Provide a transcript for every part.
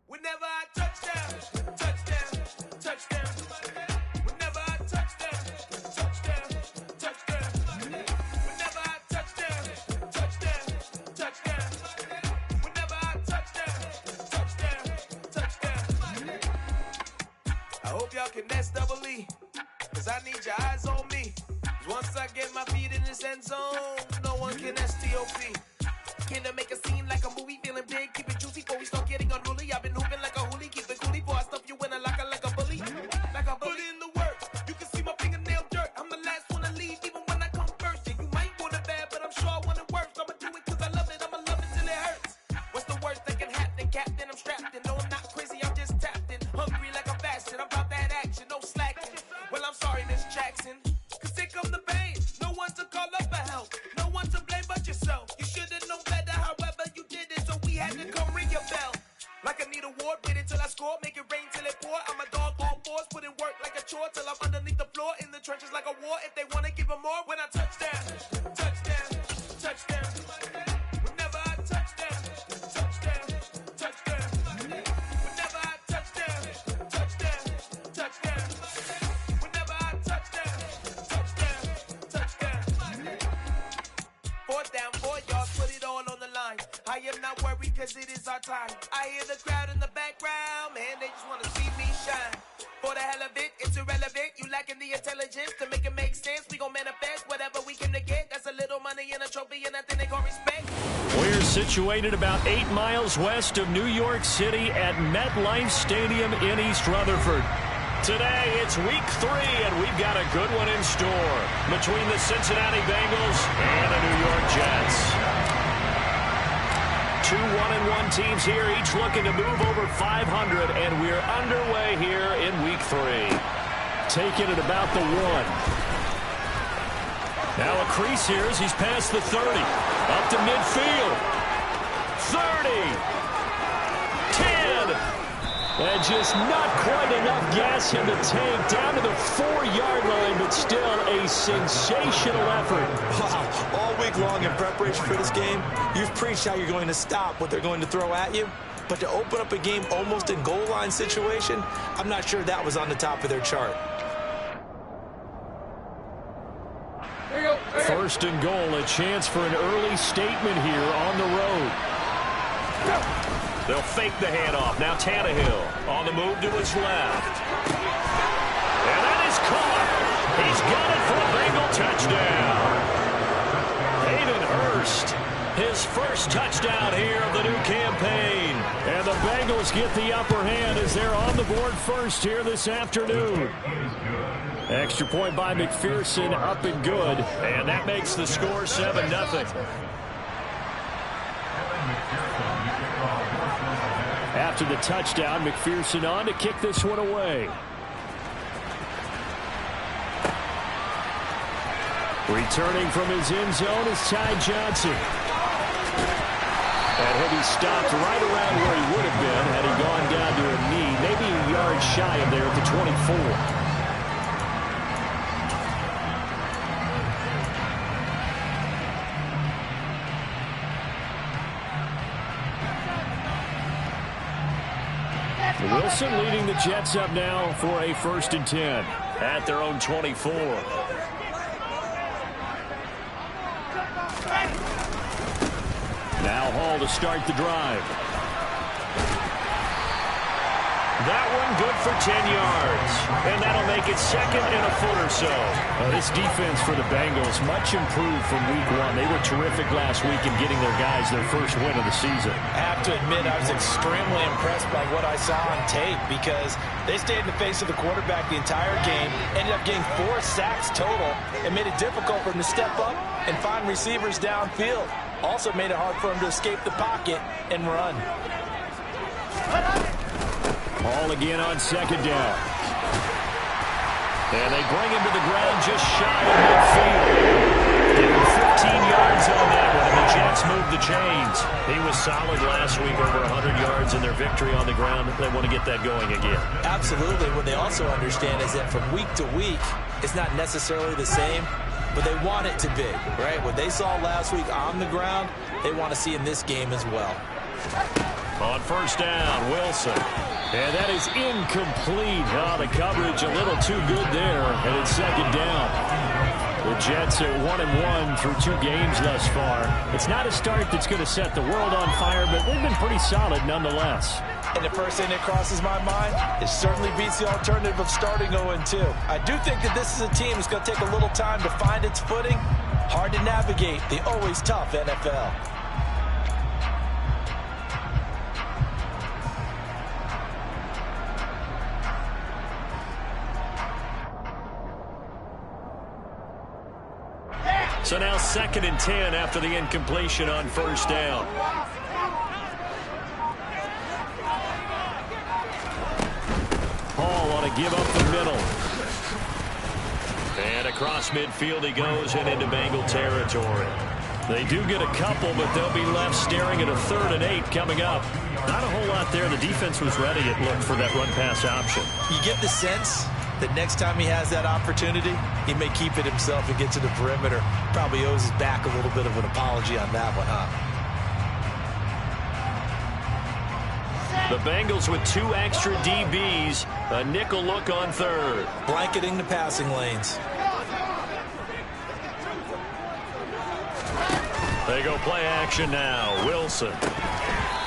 Whenever I touchdown, touchdown, touchdown. Whenever I touchdown, touchdown, touchdown. Whenever I touchdown, touchdown, touchdown. Whenever I touchdown, touchdown, touchdown. I hope y'all can nest double E, cause I need your eyes on me. Once I get my feet in this end zone, no one can STOP. Can I make a scene like a movie, feeling big, keep it juicy before we start getting unruly. I've been hooping like a hoolie, keep it coolie before I stuff you in a locker like a bully. Like a bully in the work, you can see my fingernail dirt. I'm the last one to leave, even when I come first. Yeah, you might want it bad, but I'm sure I want it worse. I'ma do it cause I love it, I'ma love it till it hurts. What's the worst that can happen, Captain? I'm strapped in, no I'm not crazy, I'm just tapped in. Hungry like I'm fasting, I'm about that action, no slacking. Well, I'm sorry, Miss Jackson, cause here come the pain. No one to call up for help, no one to blame but yourself. You should've known better, however you did it, so we had to come ring your bell. Like I need a ward, wait until I score, make it rain till it pour. I'm a dog on fours, put in work like a chore till I'm underneath the floor, in the trenches like a war. If they wanna give them more, when I touchdown, touchdown, touchdown. Whenever I touchdown, touchdown, touchdown. Whenever I touchdown, touchdown, touchdown. Whenever I touchdown, touchdown, touchdown. Fourth down, 4 yards, put it all on the line. I am not worried cause it is our time. I hear the crowd in the background, man, they just wanna see me shine. For the hell of it, it's irrelevant. You lacking the intelligence to make it make sense. We gon' manifest whatever we can to get. That's a little money and a trophy and nothing they call respect. We're situated about 8 miles west of New York City at MetLife Stadium in East Rutherford. Today, it's week 3, and we've got a good one in store between the Cincinnati Bengals and the New York Jets. 2 1-1 teams here, each looking to move over 500, and we're underway here in week 3. Taking it about the 1. Now a crease here as he's past the 30. Up to midfield. 30. 10. And just not quite enough gas in the tank. Down to the 4-yard line, but still a sensational effort. Wow. All week long in preparation for this game, you've preached how you're going to stop what they're going to throw at you. But to open up a game almost in goal line situation, I'm not sure that was on the top of their chart. First and goal, a chance for an early statement here on the road. They'll fake the handoff. Now Tannehill on the move to his left. And that is caught. He's got it for a Bengal touchdown. Hayden Hurst, his first touchdown here of the new campaign. And the Bengals get the upper hand as they're on the board first here this afternoon. Extra point by McPherson, up and good. And that makes the score 7-0. After the touchdown, McPherson on to kick this one away. Returning from his end zone is Ty Johnson. And he'll be stopped right around where he would have been had he gone down to a knee, maybe a yard shy of there at the 24. Wilson leading the Jets up now for a 1st and 10 at their own 24. Now Hall to start the drive. That one good for 10 yards. And that'll make it 2nd and a foot or so. This defense for the Bengals, much improved from week 1. They were terrific last week in getting their guys their first win of the season. I have to admit, I was extremely impressed by what I saw on tape because they stayed in the face of the quarterback the entire game, ended up getting 4 sacks total, and made it difficult for him to step up and find receivers downfield. Also made it hard for him to escape the pocket and run. Hall again on 2nd down. And they bring him to the ground just shy of midfield. yards on that one, and the Jets moved the chains. He was solid last week, over 100 yards in their victory on the ground. They want to get that going again. Absolutely. What they also understand is that from week to week, it's not necessarily the same, but they want it to be, right? What they saw last week on the ground, they want to see in this game as well. On first down, Wilson. And that is incomplete. Oh, the coverage a little too good there, and it's second down. The Jets are 1-1 through 2 games thus far. It's not a start that's going to set the world on fire, but they've been pretty solid nonetheless. And the first thing that crosses my mind, it certainly beats the alternative of starting 0-2. I do think that this is a team that's going to take a little time to find its footing. Hard to navigate the always tough NFL. So now 2nd and 10 after the incompletion on first down. Hall want to give up the middle. And across midfield he goes and into Bengal territory. They do get a couple, but they'll be left staring at a 3rd and 8 coming up. Not a whole lot there. The defense was ready, it looked, for that run-pass option. You get the sense that next time he has that opportunity, he may keep it himself and get to the perimeter. Probably owes his back a little bit of an apology on that one, huh? The Bengals with 2 extra DBs. A nickel look on 3rd. Blanketing the passing lanes. They go play action now. Wilson.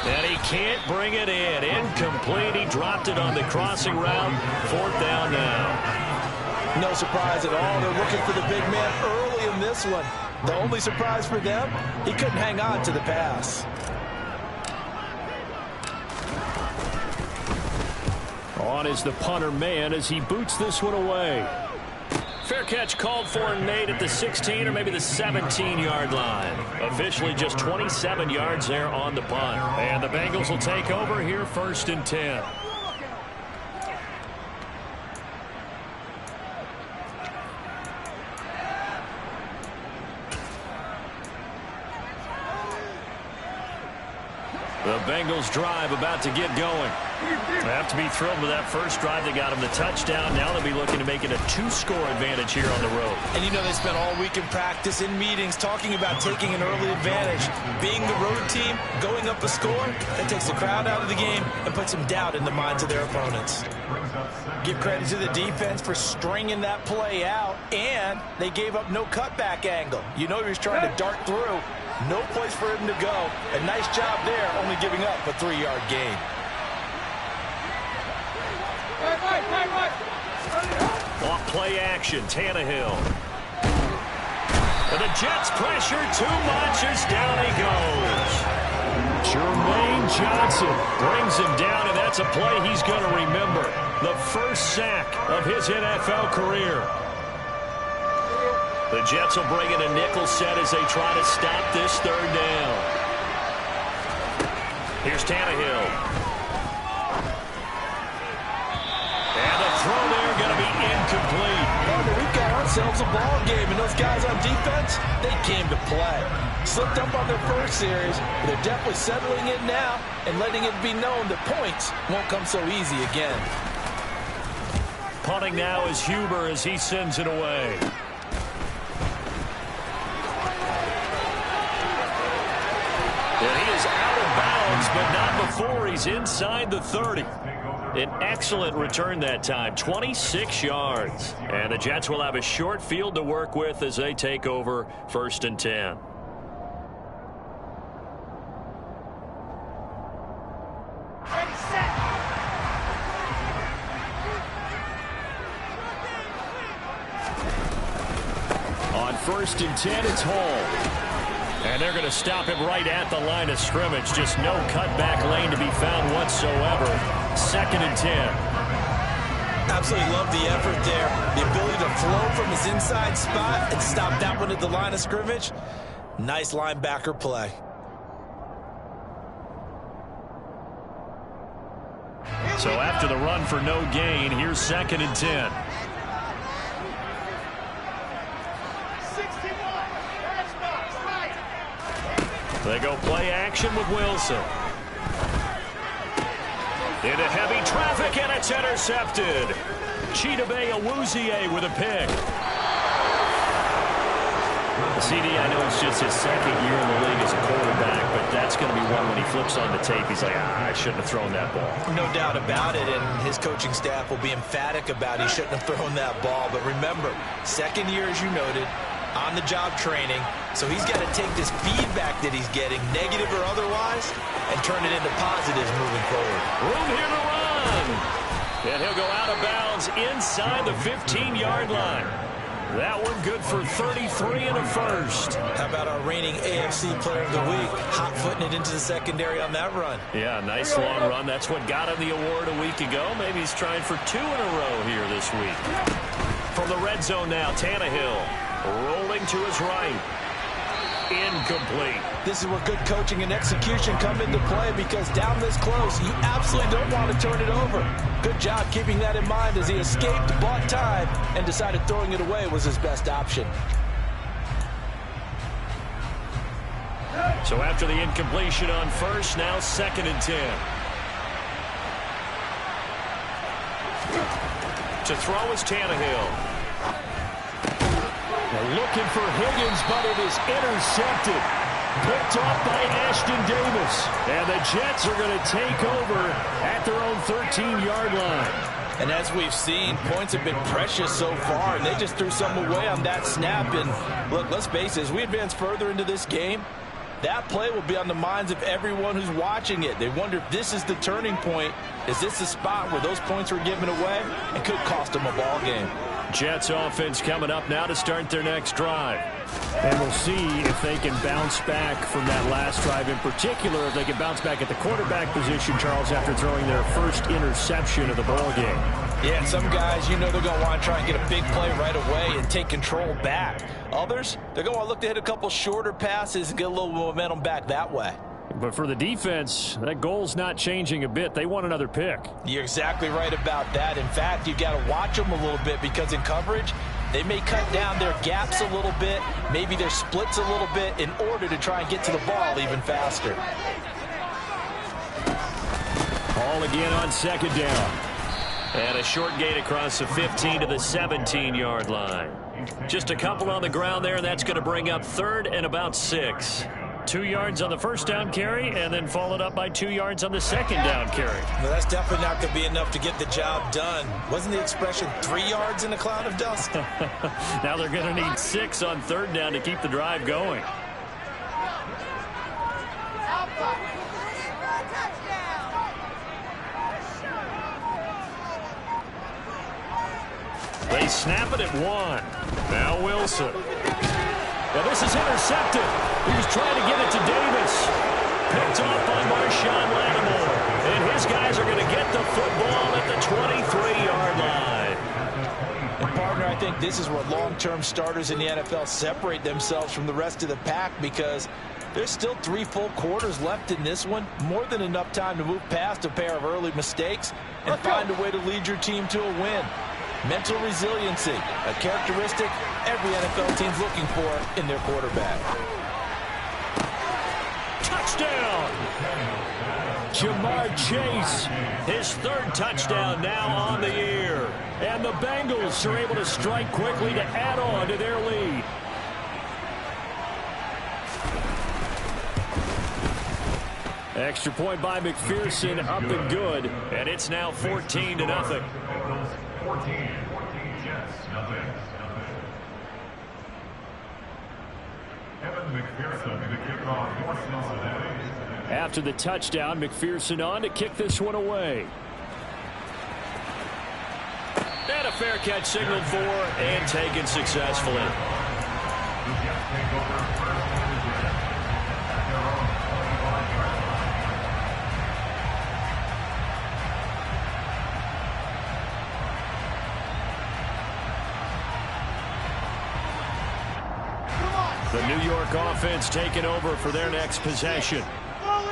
And he can't bring it in. Incomplete. He dropped it on the crossing route. 4th down now. No surprise at all. They're looking for the big man early in this one. The only surprise for them, he couldn't hang on to the pass. On is the punter man as he boots this one away. Fair catch called for Nate at the 16 or maybe the 17-yard line. Officially just 27 yards there on the punt. And the Bengals will take over here 1st and 10. The Bengals drive about to get going. They have to be thrilled with that first drive that got them the touchdown. Now they'll be looking to make it a 2-score advantage here on the road. And you know they spent all week in practice, in meetings, talking about taking an early advantage. Being the road team, going up a score, that takes the crowd out of the game and puts some doubt in the minds of their opponents. Give credit to the defense for stringing that play out, and they gave up no cutback angle. You know he was trying to dart through. No place for him to go. A nice job there, only giving up a 3-yard gain. Off play action, Tannehill. And the Jets pressure too much as down he goes. Jermaine Johnson brings him down, and that's a play he's going to remember. The first sack of his NFL career. The Jets will bring in a nickel set as they try to stop this 3rd down. Here's Tannehill. And the throw there going to be incomplete. We've got ourselves a ball game, and those guys on defense, they came to play. Slipped up on their first series, but they're definitely settling in now and letting it be known that points won't come so easy again. Punting now is Huber as he sends it away. And he is out of bounds, but not before he's inside the 30. An excellent return that time, 26 yards. And the Jets will have a short field to work with as they take over 1st and 10. On 1st and 10, it's Hall. And they're going to stop him right at the line of scrimmage. Just no cutback lane to be found whatsoever. 2nd and 10. Absolutely love the effort there. The ability to flow from his inside spot and stop that one at the line of scrimmage. Nice linebacker play. So after the run for no gain, here's 2nd and 10. They go play action with Wilson. Into heavy traffic, and it's intercepted. Chidobe Awuzie with a pick. CD, I know it's just his second year in the league as a quarterback, but that's going to be one when he flips on the tape. He's like, I shouldn't have thrown that ball. No doubt about it, and his coaching staff will be emphatic about he shouldn't have thrown that ball. But remember, second year, as you noted, on-the-job training, so he's got to take this feedback that he's getting, negative or otherwise, and turn it into positives moving forward. Room here to run. And he'll go out of bounds inside the 15-yard line. That one good for 33 and a first. How about our reigning AFC Player of the Week, hot-footing it into the secondary on that run? Yeah, nice long run. That's what got him the award a week ago. Maybe he's trying for 2 in a row here this week. From the red zone now, Tannehill rolling to his right. Incomplete. This is where good coaching and execution come into play, because down this close, you absolutely don't want to turn it over. Good job keeping that in mind as he escaped, bought time, and decided throwing it away was his best option. So after the incompletion on first, now 2nd and 10. To throw is Tannehill. They're looking for Higgins, but it is intercepted. Picked off by Ashton Davis. And the Jets are going to take over at their own 13-yard line. And as we've seen, points have been precious so far, and they just threw some away on that snap. And look, let's face it, as we advance further into this game, that play will be on the minds of everyone who's watching it. They wonder if this is the turning point. Is this the spot where those points were given away and could cost them a ball game? Jets offense coming up now to start their next drive. And we'll see if they can bounce back from that last drive. In particular, if they can bounce back at the quarterback position, Charles, after throwing their first interception of the ball game. Yeah, and some guys, you know, they're going to want to try and get a big play right away and take control back. Others, they're going to want to look to hit a couple shorter passes and get a little momentum back that way. But for the defense, that goal's not changing a bit. They want another pick. You're exactly right about that. In fact, you've got to watch them a little bit, because in coverage, they may cut down their gaps a little bit, maybe their splits a little bit, in order to try and get to the ball even faster. Ball again on 2nd down. And a short gain across the 15 to the 17-yard line. Just a couple on the ground there, and that's going to bring up 3rd and about 6. 2 yards on the first down carry, and then followed up by 2 yards on the second down carry. Well, that's definitely not going to be enough to get the job done. Wasn't the expression 3 yards in a cloud of dust? Now they're going to need 6 on 3rd down to keep the drive going. They snap it at 1. Now Wilson. Now this is intercepted. He was trying to get it to Davis. Picked off by Marshawn Lattimore. And his guys are going to get the football at the 23-yard line. And partner, I think this is where long-term starters in the NFL separate themselves from the rest of the pack, because there's still 3 full quarters left in this one. More than enough time to move past a pair of early mistakes and find a way to lead your team to a win. Mental resiliency, a characteristic every NFL team's looking for in their quarterback. Touchdown! Jamar Chase. His 3rd touchdown now on the year. And the Bengals are able to strike quickly to add on to their lead. Extra point by McPherson, up and good. And it's now 14-0. 14 Jets, nothing. Evan McPherson to kick off for Cincinnati. After the touchdown, McPherson on to kick this one away. And a fair catch signaled for and taken successfully. The Jets take over first and 10 at their own 25-yard line. The New York offense taking over for their next possession.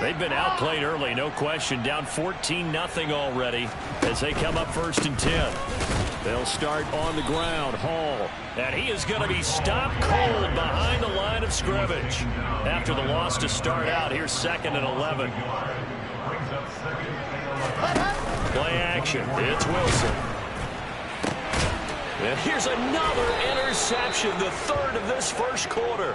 They've been outplayed early, no question. Down 14-0 already as they come up 1st and 10. They'll start on the ground. Hall. And he is going to be stopped cold behind the line of scrimmage. After the loss to start out, here's 2nd and 11. Play action. It's Wilson. And here's another interception, the 3rd of this first quarter.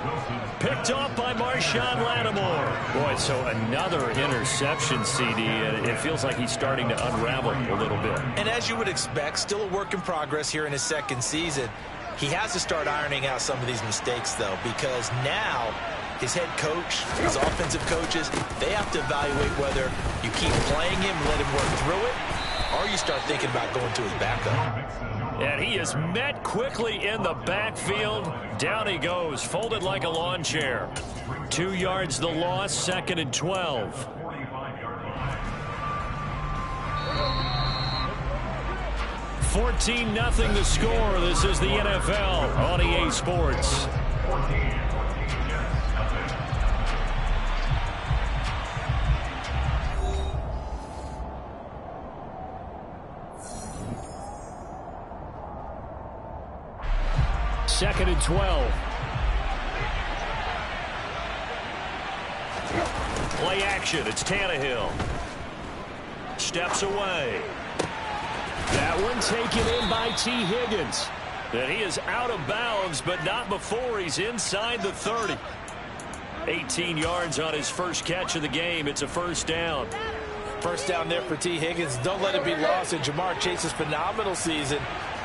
Picked off by Marshawn Lattimore. Boy, so another interception, CD, and it feels like he's starting to unravel a little bit. And as you would expect, still a work in progress here in his 2nd season. He has to start ironing out some of these mistakes, though, because now his head coach, his offensive coaches, they have to evaluate whether you keep playing him, let him work through it, or you start thinking about going to his backup. And he is met quickly in the backfield. Down he goes, folded like a lawn chair. 2 yards the loss, 2nd and 12. $14-0 the score. This is the NFL on EA Sports. Second and 12. Play action. It's Tannehill. Steps away. That one taken in by T. Higgins. And he is out of bounds, but not before he's inside the 30. 18 yards on his first catch of the game. It's a first down. First down there for T. Higgins. Don't let it be lost in Jamar Chase's phenomenal season.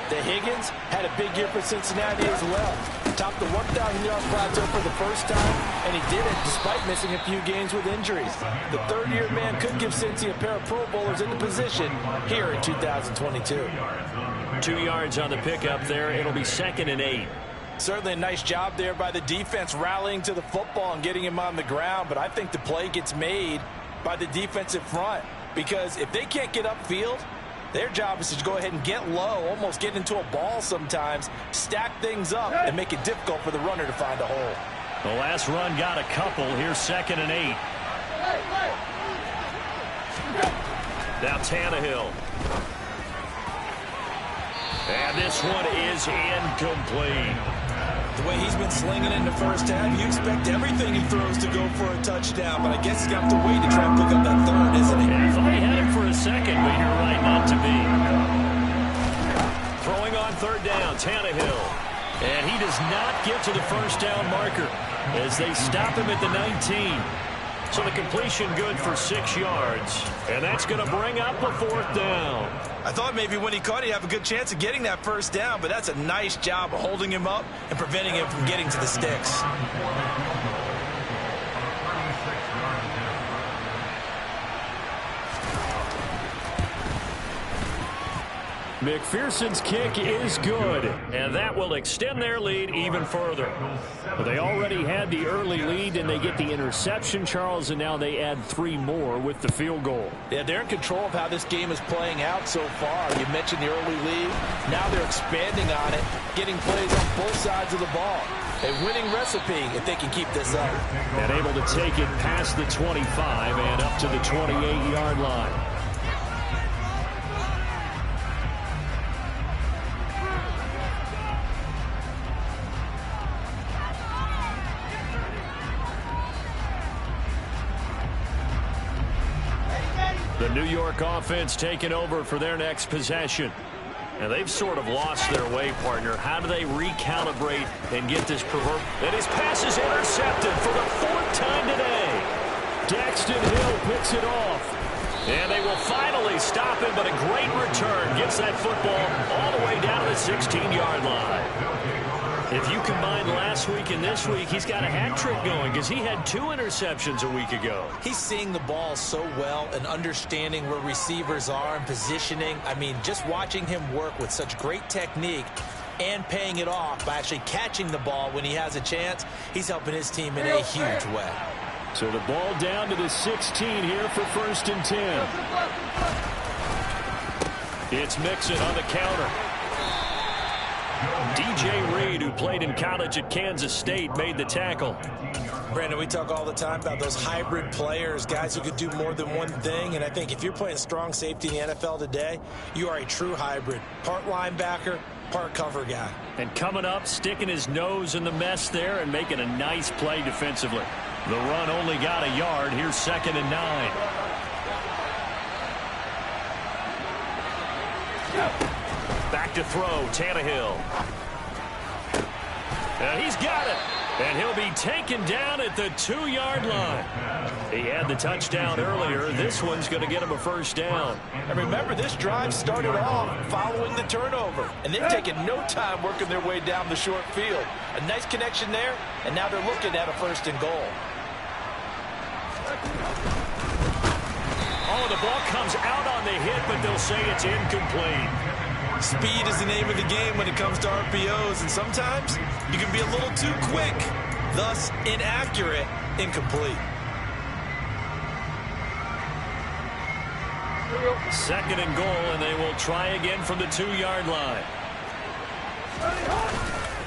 The Higgins had a big year for Cincinnati as well. Topped the 1,000-yard plateau for the first time, and he did it despite missing a few games with injuries. The third-year man could give Cincy a pair of Pro Bowlers in the position here in 2022. 2 yards on the pickup there. It'll be 2nd and 8. Certainly a nice job there by the defense rallying to the football and getting him on the ground, but I think the play gets made by the defensive front because if they can't get upfield, their job is to go ahead and get low, almost get into a ball sometimes, stack things up, and make it difficult for the runner to find a hole. The last run got a couple. Here's 2nd and 8. Now Tannehill. And this one is incomplete. The way he's been slinging it in the first half, you expect everything he throws to go for a touchdown, but I guess he's going to have to wait to try and pick up that third, isn't he? Yeah, I thought he had him for a second, but you're right, not to be. Throwing on 3rd down, Tannehill. And he does not get to the first down marker as they stop him at the 19. So the completion good for 6 yards. And that's going to bring up a 4th down. I thought maybe when he caught it, he'd have a good chance of getting that first down, but that's a nice job of holding him up and preventing him from getting to the sticks. McPherson's kick is good, and that will extend their lead even further. But they already had the early lead, and they get the interception, Charles, and now they add 3 more with the field goal. Yeah, they're in control of how this game is playing out so far. You mentioned the early lead. Now they're expanding on it, getting plays on both sides of the ball. A winning recipe if they can keep this up. And able to take it past the 25 and up to the 28-yard line. The New York offense taking over for their next possession. And they've sort of lost their way, partner. How do they recalibrate and get this proverb? And his pass is intercepted for the 4th time today. Daxton Hill picks it off. And they will finally stop him, but a great return gets that football all the way down to the 16-yard line. If you combine last week and this week, he's got a hat trick going because he had 2 interceptions a week ago. He's seeing the ball so well and understanding where receivers are and positioning. I mean, just watching him work with such great technique and paying it off by actually catching the ball when he has a chance, he's helping his team in a huge way. So the ball down to the 16 here for 1st and 10. It's Mixon on the counter. DJ Reed, who played in college at Kansas State, made the tackle. Brandon, we talk all the time about those hybrid players, guys who could do more than one thing. And I think if you're playing strong safety in the NFL today, you are a true hybrid. Part linebacker, part cover guy. And coming up, sticking his nose in the mess there and making a nice play defensively. The run only got a yard. Here's 2nd and 9. Back to throw, Tannehill. And he's got it. And he'll be taken down at the 2-yard line. He had the touchdown earlier. This one's going to get him a first down. And remember, this drive started off following the turnover. And they've taken no time working their way down the short field. A nice connection there, and now they're looking at a 1st and goal. Oh, the ball comes out on the hit, but they'll say it's incomplete. Speed is the name of the game when it comes to RPOs, and sometimes you can be a little too quick, thus inaccurate, incomplete. 2nd and goal, and they will try again from the 2-yard line.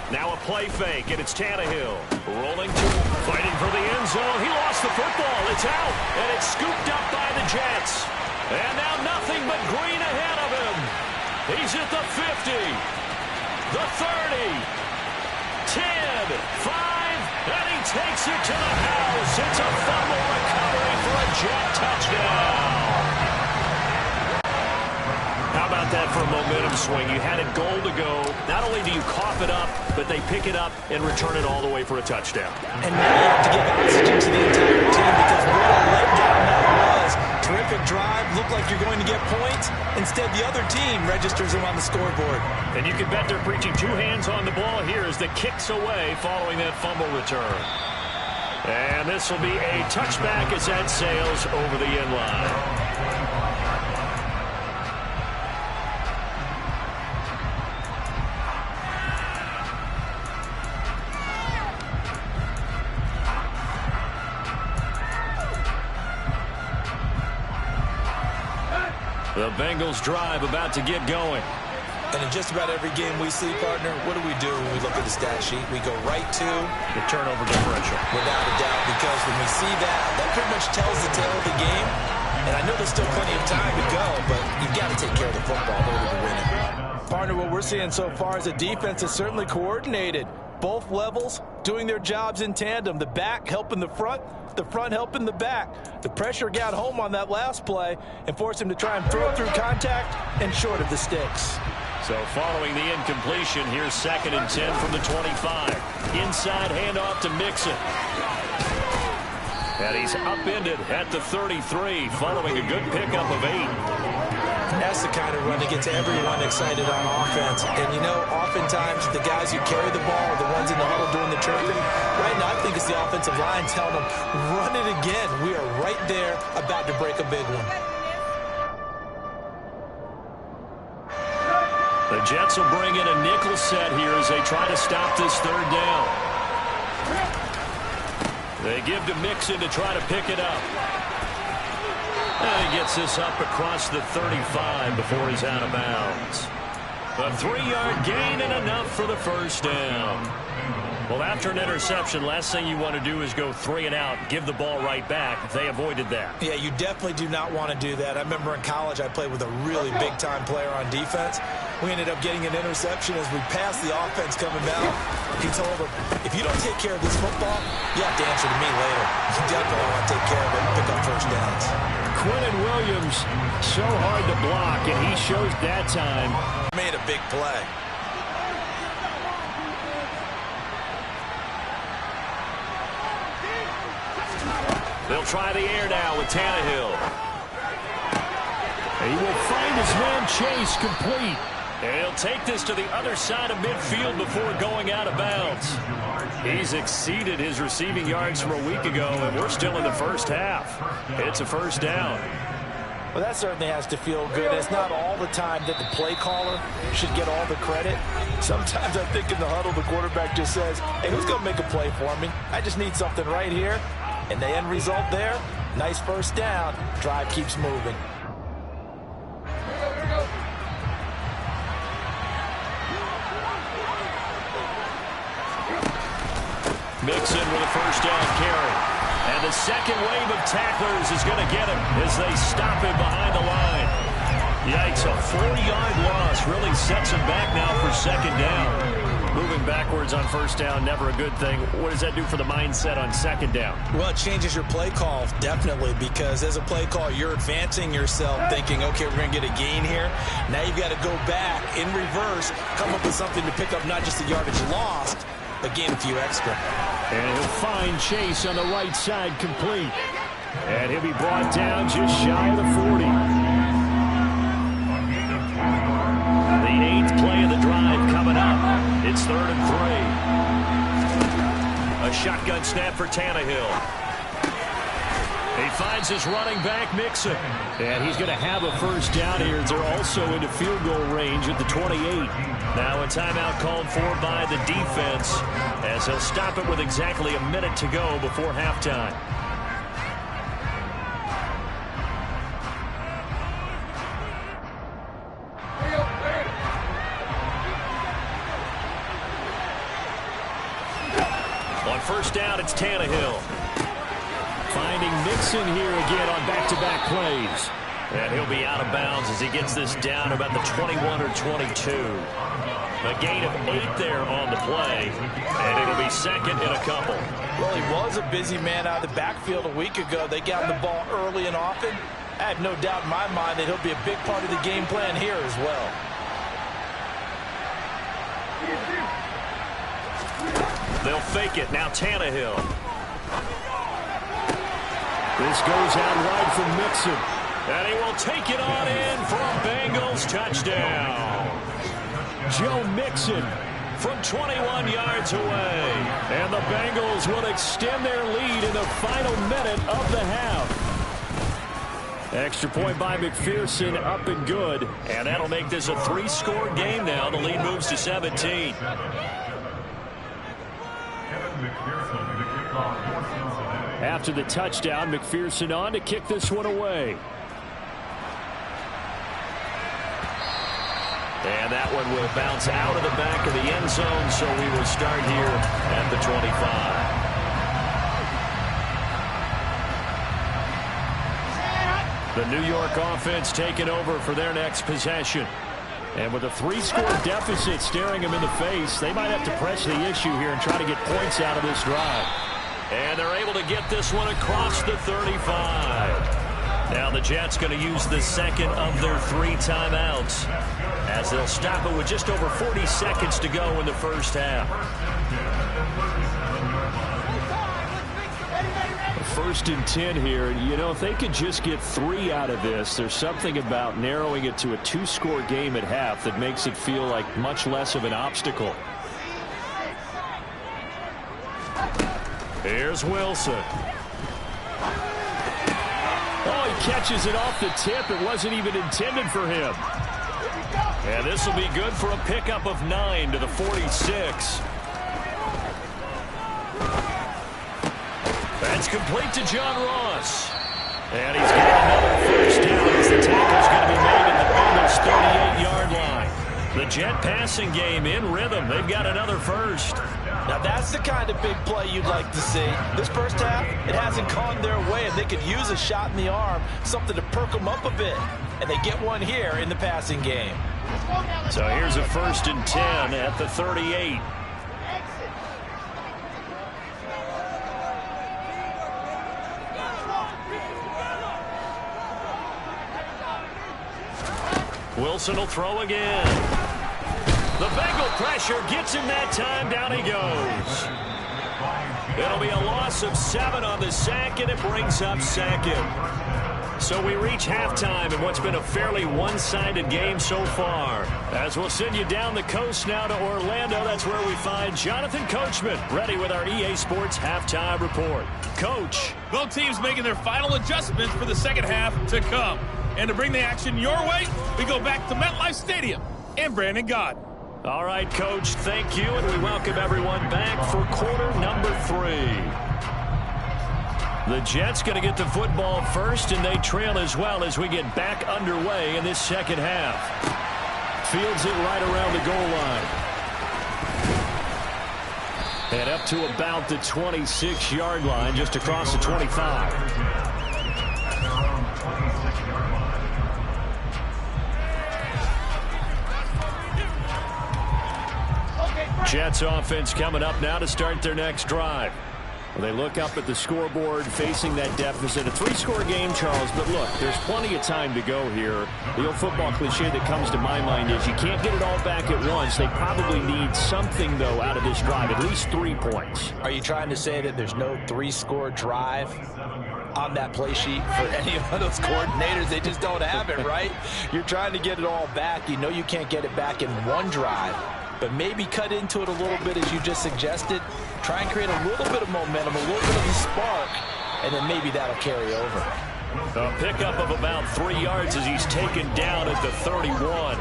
Now a play fake, and it's Tannehill. Rolling to, fighting for the end zone. He lost the football. It's out, and it's scooped up by the Jets. And now nothing but green ahead of him. He's at the 50, the 30, 10, 5, and he takes it to the house. It's a fumble recovery for a Jet touchdown. How about that for a momentum swing? You had it goal to go. Not only do you cough it up, but they pick it up and return it all the way for a touchdown. And now you have to give oxygen to the entire team because what a letdown that was. Terrific drive. Looked like you're going to get points. Instead, the other team registers them on the scoreboard. And you can bet they're preaching 2 hands on the ball here as the kick's away following that fumble return. And this will be a touchback as that sails over the end line. The Bengals drive about to get going. And in just about every game we see, partner, what do we do when we look at the stat sheet? We go right to the turnover differential. Without a doubt, because when we see that pretty much tells the tale of the game. And I know there's still plenty of time to go, but you've got to take care of the football in order to win it. Partner, what we're seeing so far is a defense is certainly coordinated. Both levels doing their jobs in tandem. The back helping the front helping the back. The pressure got home on that last play and forced him to try and throw through contact and short of the sticks. So following the incompletion, here's 2nd and 10 from the 25. Inside handoff to Mixon. And he's upended at the 33 following a good pickup of 8. That's the kind of run that gets everyone excited on offense. And, you know, oftentimes the guys who carry the ball are the ones in the huddle doing the chirping. Right now, I think it's the offensive line telling them, run it again. We are right there about to break a big one. The Jets will bring in a nickel set here as they try to stop this 3rd down. They give to Mixon to try to pick it up. And he gets this up across the 35 before he's out of bounds. A 3-yard gain and enough for the first down. Well, after an interception, last thing you want to do is go 3 and out, give the ball right back. They avoided that. Yeah, you definitely do not want to do that. I remember in college I played with a really big-time player on defense. We ended up getting an interception as we passed the offense coming down. He told him, if you don't take care of this football, you have to answer to me later. You definitely want to take care of it and pick up first downs. Quinnen Williams, so hard to block, and he shows that time. Made a big play. They'll try the air now with Tannehill. He will find his man Chase complete. And he'll take this to the other side of midfield before going out of bounds. He's exceeded his receiving yards from a week ago, and we're still in the first half. It's a first down. Well, that certainly has to feel good. It's not all the time that the play caller should get all the credit. Sometimes I think in the huddle, the quarterback just says, hey, who's going to make a play for me? I just need something right here. And the end result there, nice first down. Drive keeps moving. Mixon with a first down carry. And the second wave of tacklers is going to get him as they stop him behind the line. Yikes, a 4-yard loss really sets him back now for second down. Moving backwards on first down, never a good thing. What does that do for the mindset on second down? Well, it changes your play call, definitely, because as a play call, you're advancing yourself thinking, okay, we're going to get a gain here. Now you've got to go back in reverse, come up with something to pick up not just the yardage lost, but gain a few extra. And he'll find Chase on the right side complete. And he'll be brought down just shy of the 40. The 8th play of the drive coming up. It's 3rd and 3. A shotgun snap for Tannehill. He finds his running back, Mixon. And he's going to have a first down here. They're also into field goal range at the 28. Now a timeout called for by the defense as he'll stop it with exactly a minute to go before halftime. On first down, it's Tannehill. Finding Mixon here again on back-to-back plays. And he'll be out of bounds as he gets this down about the 21 or 22. A gain of 8 there on the play, and it'll be second in a couple. Well, he was a busy man out of the backfield a week ago. They got him the ball early and often. I have no doubt in my mind that he'll be a big part of the game plan here as well. They'll fake it. Now Tannehill. This goes out wide from Mixon. And he will take it on in for a Bengals touchdown. Joe Mixon from 21 yards away. And the Bengals will extend their lead in the final minute of the half. Extra point by McPherson, up and good. And that'll make this a 3-score game now. The lead moves to 17. After the touchdown, McPherson on to kick this one away. And that one will bounce out of the back of the end zone, so we will start here at the 25. The New York offense taking over for their next possession. And with a 3-score deficit staring them in the face, they might have to press the issue here and try to get points out of this drive. And they're able to get this one across the 35. Now the Jets going to use the second of their 3 timeouts as they'll stop it with just over 40 seconds to go in the first half. 1st and 10 here. You know, if they could just get 3 out of this, there's something about narrowing it to a 2-score game at half that makes it feel like much less of an obstacle. Here's Wilson. Oh, he catches it off the tip. It wasn't even intended for him. And this will be good for a pickup of 9 to the 46. That's complete to John Ross. And he's got another first down as the tackle's going to be made at the Bengals' 38-yard line. The Jet passing game in rhythm. They've got another first. Now that's the kind of big play you'd like to see. This first half, it hasn't gone their way, and they could use a shot in the arm, something to perk them up a bit. And they get one here in the passing game. So here's a 1st and 10 at the 38. Wilson will throw again. The Bengal pressure gets him that time. Down he goes. It'll be a loss of 7 on the sack, and it brings up 2nd. So we reach halftime in what's been a fairly one-sided game so far. As we'll send you down the coast now to Orlando, that's where we find Jonathan Coachman, ready with our EA Sports halftime report. Coach. Both teams making their final adjustments for the second half to come. And to bring the action your way, we go back to MetLife Stadium and Brandon Gott. All right, Coach, thank you, and we welcome everyone back for quarter number 3. The Jets going to get the football first, and they trail as well as we get back underway in this second half. Fields it right around the goal line. And up to about the 26-yard line, just across the 25. Jets offense coming up now to start their next drive. Well, they look up at the scoreboard facing that deficit. A 3-score game, Charles, but look, there's plenty of time to go here. The old football cliche that comes to my mind is you can't get it all back at once. They probably need something, though, out of this drive, at least 3 points. Are you trying to say that there's no 3-score drive on that play sheet for any of those coordinators? They just don't have it, right? You're trying to get it all back. You know you can't get it back in one drive, but maybe cut into it a little bit as you just suggested. Try and create a little bit of momentum, a little bit of a spark, and then maybe that'll carry over. A pickup of about 3 yards as he's taken down at the 31.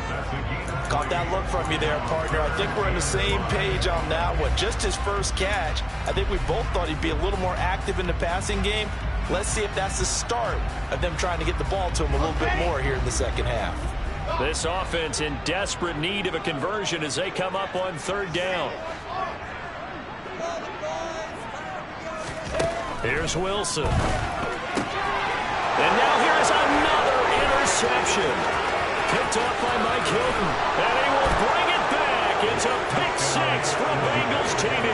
Caught that look from you there, partner. I think we're on the same page on that one. Just his first catch. I think we both thought he'd be a little more active in the passing game. Let's see if that's the start of them trying to get the ball to him a little bit more here in the second half. This offense in desperate need of a conversion as they come up on 3rd down. Here's Wilson. And now here's another interception. Picked off by Mike Hilton. And he will bring it back. It's a pick 6 from Bengals TV.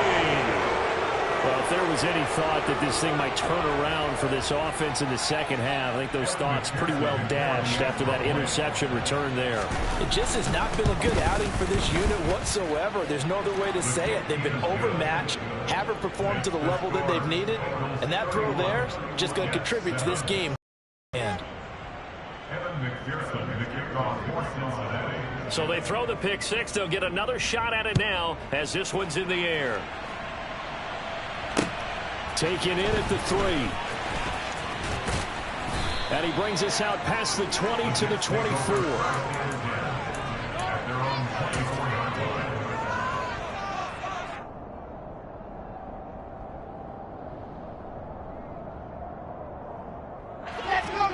Well, if there was any thought that this thing might turn around for this offense in the second half, I think those thoughts pretty well dashed after that interception return there. It just has not been a good outing for this unit whatsoever. There's no other way to say it. They've been overmatched, haven't performed to the level that they've needed, and that throw there is just going to contribute to this game. So they throw the pick 6. They'll get another shot at it now as this one's in the air. Taken in at the 3. And he brings us out past the 20 to the 24.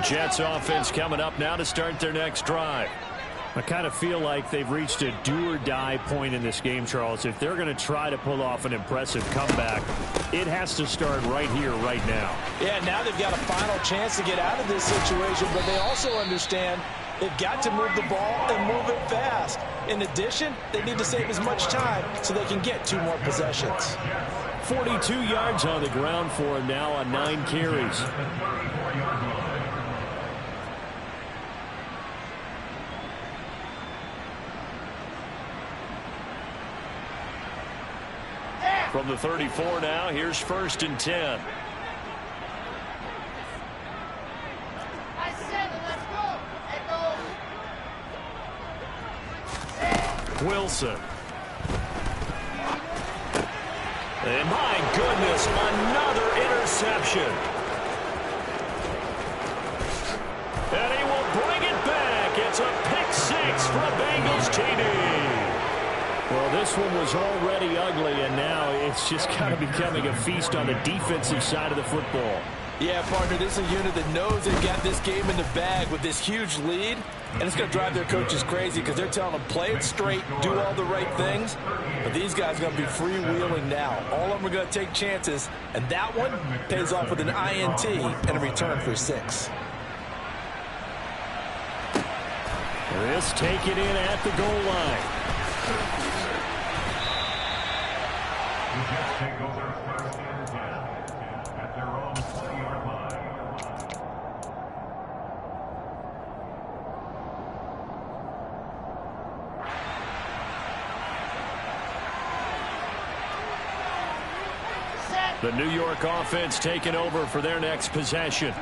Jets offense coming up now to start their next drive. I kind of feel like they've reached a do-or-die point in this game, Charles. If they're going to try to pull off an impressive comeback, it has to start right here, right now. Yeah, now they've got a final chance to get out of this situation, but they also understand they've got to move the ball and move it fast. In addition, they need to save as much time so they can get 2 more possessions. 42 yards on the ground for him now on 9 carries. From the 34 now, here's 1st and 10. Wilson. And my goodness, another interception. And he will bring it back. It's a pick 6 from Bengals TD. Well, this one was already ugly, and now it's just kind of becoming a feast on the defensive side of the football. Yeah, partner, this is a unit that knows they've got this game in the bag with this huge lead, and it's going to drive their coaches crazy because they're telling them play it straight, do all the right things, but these guys are going to be freewheeling now. All of them are going to take chances, and that one pays off with an INT and a return for 6. This taken in at the goal line. The Jets take over 1st and 10 at their own 20-yard line. The New York offense taking over for their next possession.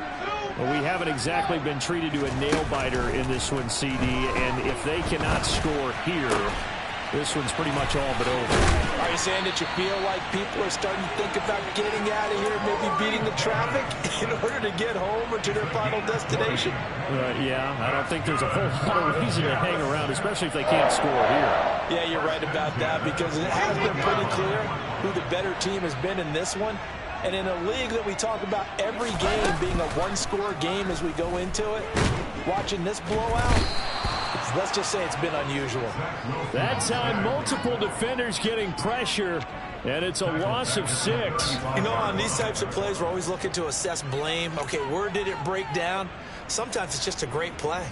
Well, we haven't exactly been treated to a nail-biter in this one, CD, and if they cannot score here, this one's pretty much all but over. Are you saying that you feel like people are starting to think about getting out of here, maybe beating the traffic in order to get home or to their final destination? Yeah, I don't think there's a whole lot of reason to hang around, especially if they can't score here. Yeah, you're right about that because it has been pretty clear who the better team has been in this one. And in a league that we talk about every game being a 1-score game as we go into it, watching this blowout, it's Let's just say it's been unusual. That time, multiple defenders getting pressure, and it's a loss of 6. You know, on these types of plays, we're always looking to assess blame. Okay, where did it break down? Sometimes it's just a great play.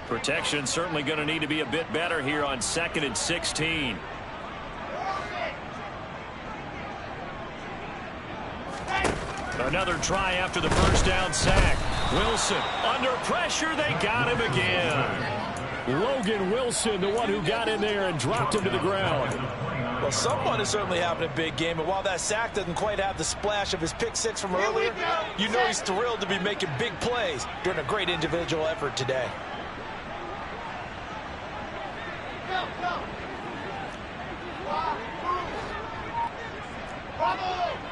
Protection certainly going to need to be a bit better here on 2nd and 16. Another try after the first down sack. Wilson under pressure. They got him again. Logan Wilson, the one who got in there and dropped him to the ground. Well, someone is certainly having a big game, and while that sack doesn't quite have the splash of his pick 6 from earlier, you know he's thrilled to be making big plays during a great individual effort today. Bravo!